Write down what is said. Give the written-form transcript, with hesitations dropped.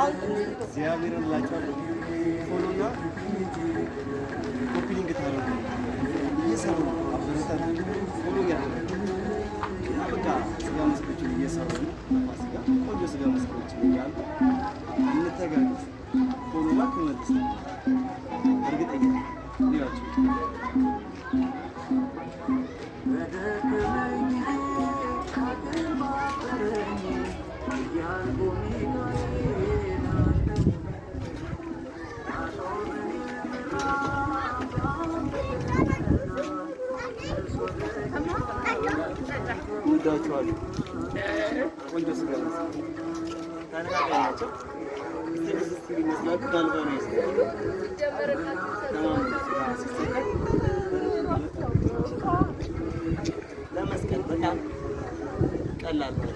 እግዚአብሔርን እላችኋለሁ ፎሎና ኮፒ ሊንክ ታደርጉ እየሰሩ አበረታቱ ፎሎ ያደርጉ በቃ ስጋ መስኮችን እየሰሩ ነው ፋሲካ ቆንጆ ስጋ መስኮችን እያሉ እንተጋገዝ ፎሎ ባክ መልስ እርግጠኛ ይላችሁ ወዳችኋለሁ ቆንጆ ስጋ ታነቃቃላችሁ እስቲ ይመስላል ጋልባና ለመስቀል በጣም ቀላል ነው